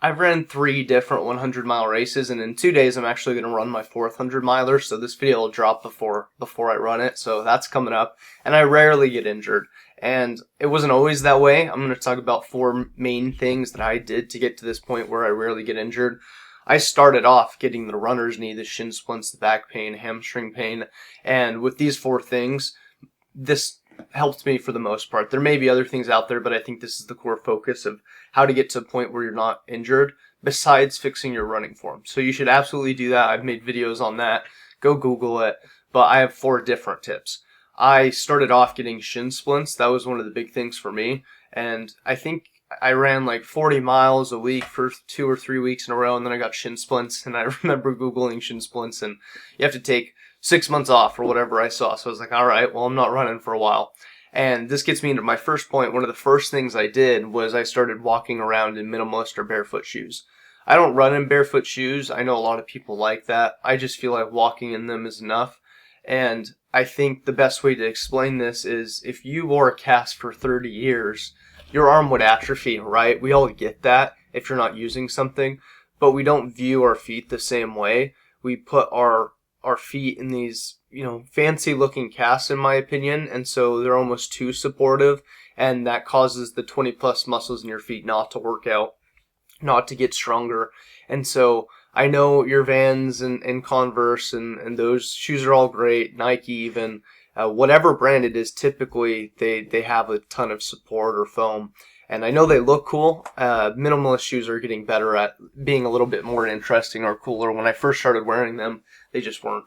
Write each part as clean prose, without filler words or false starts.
I've ran 3 different 100-mile races, and in 2 days I'm actually going to run my 4th 100-miler, so this video will drop before I run it, so that's coming up. And I rarely get injured, and it wasn't always that way. I'm going to talk about 4 main things that I did to get to this point where I rarely get injured. I started off getting the runner's knee, the shin splints, the back pain, hamstring pain, and with these 4 things, this helped me for the most part. There may be other things out there, but I think this is the core focus of how to get to a point where you're not injured besides fixing your running form. So you should absolutely do that. I've made videos on that. Go Google it. But I have 4 different tips. I started off getting shin splints. That was one of the big things for me. And I think I ran like 40 miles a week for 2 or 3 weeks in a row, and then I got shin splints. And I remember Googling shin splints, and you have to take 6 months off or whatever I saw. So I was like, all right, well, I'm not running for a while. And this gets me into my first point. One of the first things I did was I started walking around in minimalist or barefoot shoes. I don't run in barefoot shoes. I know a lot of people like that. I just feel like walking in them is enough. And I think the best way to explain this is if you wore a cast for 30 years, your arm would atrophy, right? We all get that if you're not using something, but we don't view our feet the same way. We put our feet in these, fancy looking casts, in my opinion, and so they're almost too supportive, and that causes the 20 plus muscles in your feet not to work out, not to get stronger. And so I know your Vans and Converse and those shoes are all great, Nike even, whatever brand it is, typically they have a ton of support or foam. And I know they look cool. Minimalist shoes are getting better at being a little bit more interesting or cooler. When I first started wearing them, they just weren't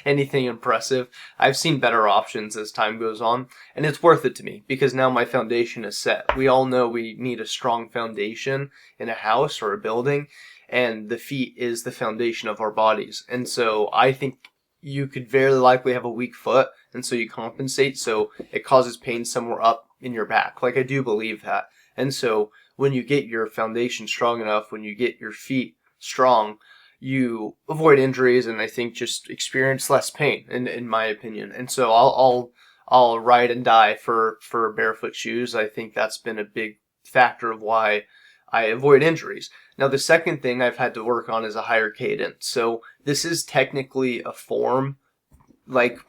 anything impressive. I've seen better options as time goes on, and it's worth it to me because now my foundation is set. We all know we need a strong foundation in a house or a building, and the feet is the foundation of our bodies. And so I think you could very likely have a weak foot, and so you compensate, so it causes pain somewhere up in your back. Like, I do believe that. And so when you get your foundation strong enough, when you get your feet strong, you avoid injuries and I think just experience less pain, in my opinion. And so I'll ride and die for barefoot shoes. I think that's been a big factor of why I avoid injuries. Now, the second thing I've had to work on is a higher cadence. So this is technically a form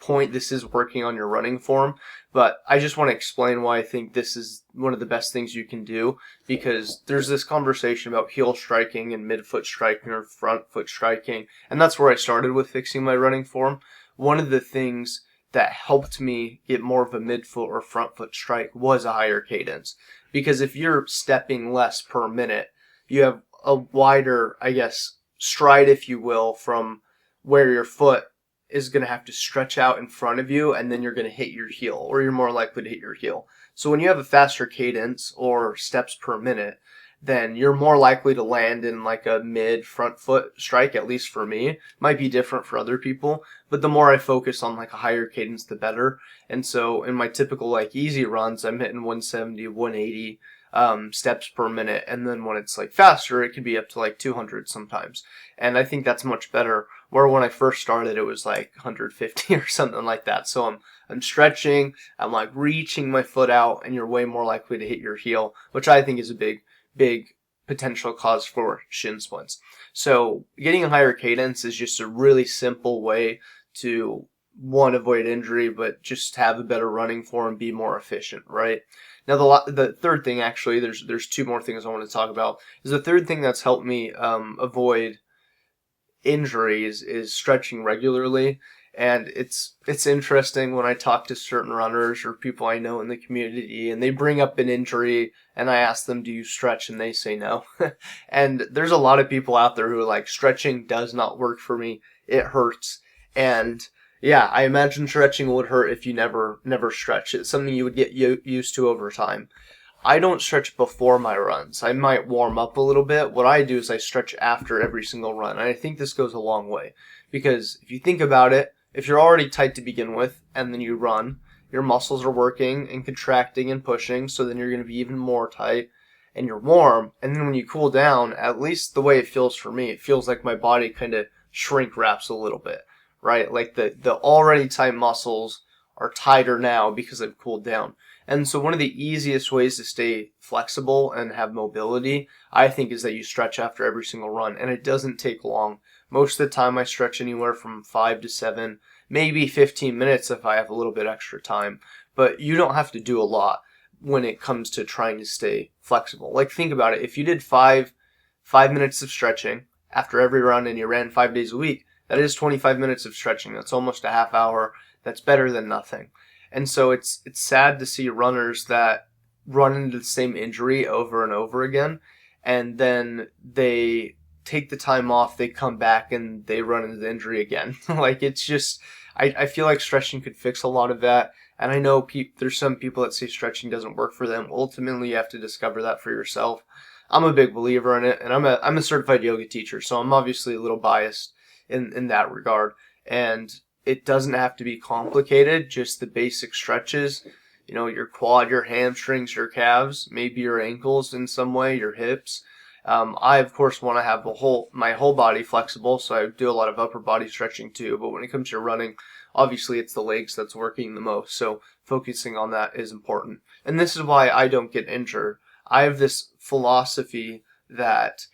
point. This is working on your running form, but I just want to explain why I think this is one of the best things you can do, because there's this conversation about heel striking and midfoot striking or front foot striking, and that's where I started with fixing my running form. One of the things that helped me get more of a midfoot or front foot strike was a higher cadence, because if you're stepping less per minute, you have a wider, stride, if you will, from where your foot is going to have to stretch out in front of you, and then you're going to hit your heel, or you're more likely to hit your heel. So when you have a faster cadence or steps per minute, then you're more likely to land in like a mid front foot strike, at least for me. Might be different for other people, but the more I focus on like a higher cadence, the better. And so in my typical easy runs, I'm hitting 170, 180 steps per minute, and then when it's faster, it can be up to 200 sometimes. And I think that's much better, where when I first started it was 150 or something like that. So I'm stretching, I'm reaching my foot out, and you're way more likely to hit your heel, which I think is a big potential cause for shin splints. So getting a higher cadence is just a really simple way to, one, avoid injury, but just have a better running form, be more efficient, right? Now, the third thing, actually, there's 2 more things I want to talk about. Is the third thing that's helped me avoid injuries is stretching regularly. And it's interesting when I talk to certain runners or people I know in the community, and they bring up an injury, and I ask them, do you stretch? And they say no. And there's a lot of people out there who are like, stretching does not work for me. It hurts. And yeah, I imagine stretching would hurt if you never stretch. It's something you would get used to over time. I don't stretch before my runs. I might warm up a little bit. What I do is I stretch after every single run. And I think this goes a long way, because if you think about it, if you're already tight to begin with and then you run, your muscles are working and contracting and pushing, so then you're going to be even more tight, and you're warm. And then when you cool down, at least the way it feels for me, it feels like my body kind of shrink wraps a little bit. Right? The already tight muscles are tighter now because I've cooled down. And so one of the easiest ways to stay flexible and have mobility, I think, is that you stretch after every single run. And it doesn't take long. Most of the time I stretch anywhere from 5 to 7, maybe 15 minutes if I have a little bit extra time. But you don't have to do a lot when it comes to trying to stay flexible. Like, think about it. If you did 5 minutes of stretching after every run and you ran 5 days a week, that is 25 minutes of stretching. That's almost a half hour. That's better than nothing. And so it's sad to see runners that run into the same injury over and over again, and then they take the time off, they come back, and they run into the injury again. Like, it's just, I feel like stretching could fix a lot of that. And I know there's some people that say stretching doesn't work for them. Ultimately, you have to discover that for yourself. I'm a big believer in it, and I'm a certified yoga teacher, so I'm obviously a little biased in that regard. And it doesn't have to be complicated, just the basic stretches, your quad, your hamstrings, your calves, maybe your ankles in some way, your hips. I, of course, want to have my whole body flexible, so I do a lot of upper body stretching too. But when it comes to running, obviously it's the legs that's working the most, so focusing on that is important. And this is why I don't get injured. I have this philosophy that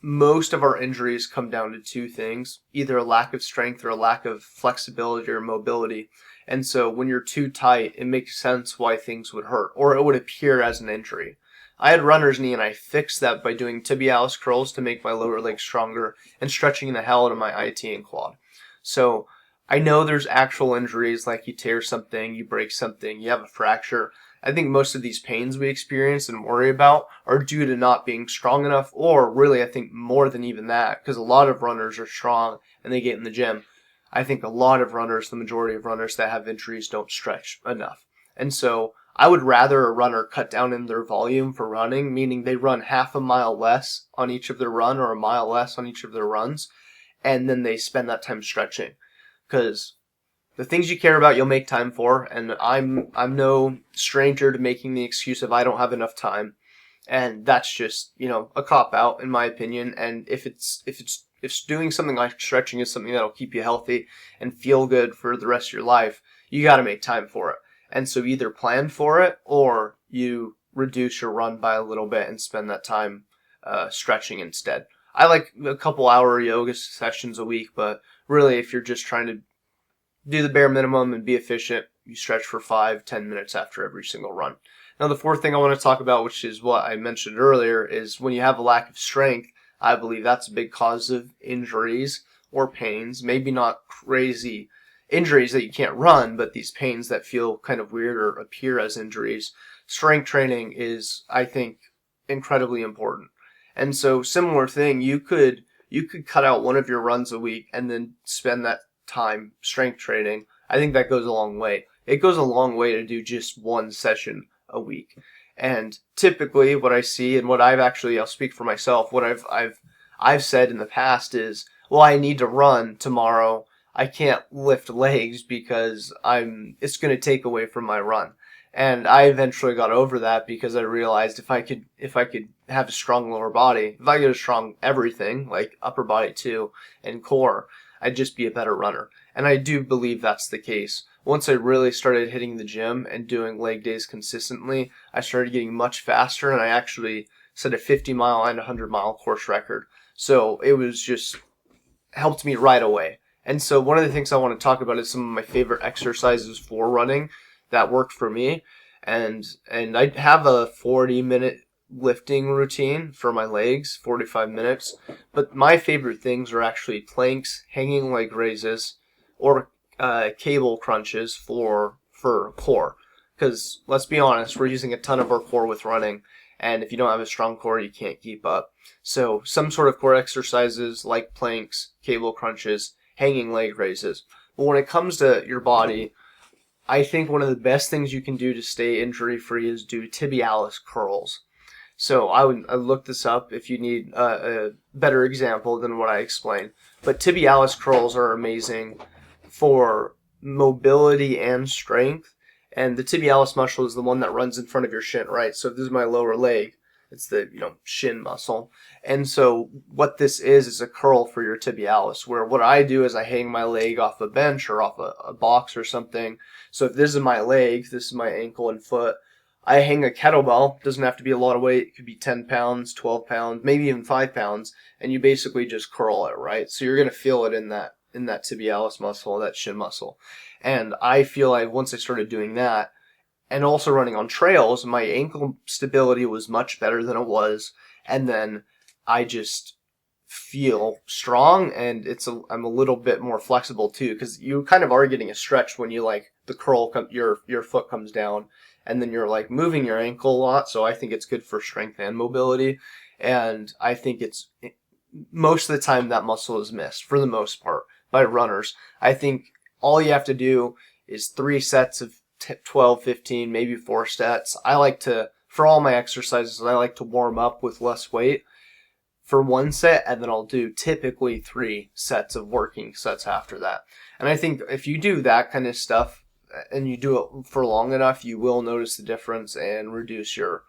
most of our injuries come down to two things, either a lack of strength or a lack of flexibility or mobility. And so when you're too tight, it makes sense why things would hurt, or it would appear as an injury. I had runner's knee, and I fixed that by doing tibialis curls to make my lower leg stronger and stretching the hell out of my IT and quad. So I know there's actual injuries, like you tear something, you break something, you have a fracture. I think most of these pains we experience and worry about are due to not being strong enough, or really, I think more than even that, because a lot of runners are strong and they get in the gym. I think a lot of runners, the majority of runners that have injuries, don't stretch enough. And so I would rather a runner cut down in their volume for running, meaning they run half a mile less on each of their run or a mile less on each of their runs, and then they spend that time stretching. Because the things you care about, you'll make time for, and I'm no stranger to making the excuse of I don't have enough time, and that's just a cop out in my opinion. And if doing something like stretching is something that'll keep you healthy and feel good for the rest of your life, you got to make time for it. And so either plan for it or you reduce your run by a little bit and spend that time stretching instead. I like a couple hour yoga sessions a week, but really if you're just trying to do the bare minimum and be efficient, you stretch for 5-10 minutes after every single run. Now, the fourth thing I want to talk about, which is what I mentioned earlier, is when you have a lack of strength, I believe that's a big cause of injuries or pains. Maybe not crazy injuries that you can't run, but these pains that feel kind of weird or appear as injuries. Strength training is, I think, incredibly important. And so, similar thing, you could cut out one of your runs a week and then spend that time strength training. I think that goes a long way. It goes a long way to do just one session a week. And typically what I see, and what I'll speak for myself, what I've said in the past is, well, I need to run tomorrow. I can't lift legs because it's going to take away from my run. And I eventually got over that because I realized if I could have a strong lower body, if I get a strong everything, like upper body too, and core, I'd just be a better runner. And I do believe that's the case. Once I really started hitting the gym and doing leg days consistently, I started getting much faster, and I actually set a 50-mile and 100-mile course record. So it was just helped me right away. And so one of the things I want to talk about is some of my favorite exercises for running that worked for me. And I have a 40-minute lifting routine for my legs, 45 minutes. But my favorite things are actually planks, hanging leg raises, or cable crunches for core. Because let's be honest, we're using a ton of our core with running. And if you don't have a strong core, you can't keep up. So some sort of core exercises like planks, cable crunches, hanging leg raises. But when it comes to your body, I think one of the best things you can do to stay injury free is do tibialis curls. So I look this up if you need a better example than what I explained. But tibialis curls are amazing for mobility and strength. And the tibialis muscle is the one that runs in front of your shin, right? So if this is my lower leg, it's the shin muscle. And so what this is a curl for your tibialis, where what I do is I hang my leg off a bench or off a box or something. So if this is my leg, this is my ankle and foot, I hang a kettlebell. Doesn't have to be a lot of weight. It could be 10 pounds, 12 pounds, maybe even 5 pounds, and you basically just curl it, right? So you're gonna feel it in that tibialis muscle, that shin muscle. And I feel like once I started doing that, and also running on trails, my ankle stability was much better than it was, and then I just feel strong, and I'm a little bit more flexible too, because you kind of are getting a stretch when you like the curl, your foot comes down, and then you're like moving your ankle a lot. So I think it's good for strength and mobility, and I think it's most of the time that muscle is missed for the most part by runners. I think all you have to do is 3 sets of 12, 15, maybe 4 sets. I like to, for all my exercises, I like to warm up with less weight for 1 set, and then I'll do typically 3 sets of working sets after that. And I think if you do that kind of stuff and you do it for long enough, you will notice the difference and reduce your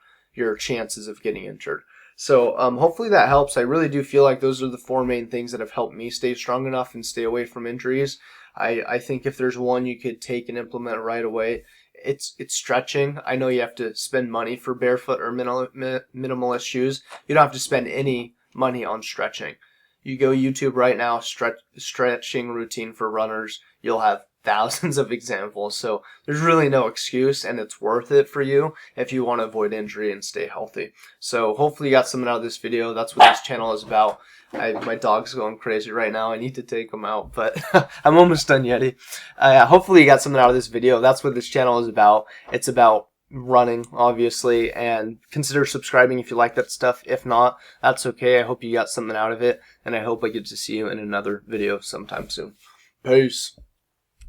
chances of getting injured. So hopefully that helps. I really do feel like those are the 4 main things that have helped me stay strong enough and stay away from injuries. I think if there's one you could take and implement right away, it's stretching. I know you have to spend money for barefoot or minimalist shoes. You don't have to spend any money on stretching. You go YouTube right now, stretching routine for runners. You'll have thousands of examples. So there's really no excuse, and it's worth it for you if you want to avoid injury and stay healthy. So hopefully you got something out of this video. That's what this channel is about. My dog's going crazy right now. I need to take him out, but I'm almost done, Yeti. Hopefully you got something out of this video. That's what this channel is about. It's about running, obviously, and consider subscribing if you like that stuff. If not, that's okay. I hope you got something out of it, and I hope I get to see you in another video sometime soon. Peace.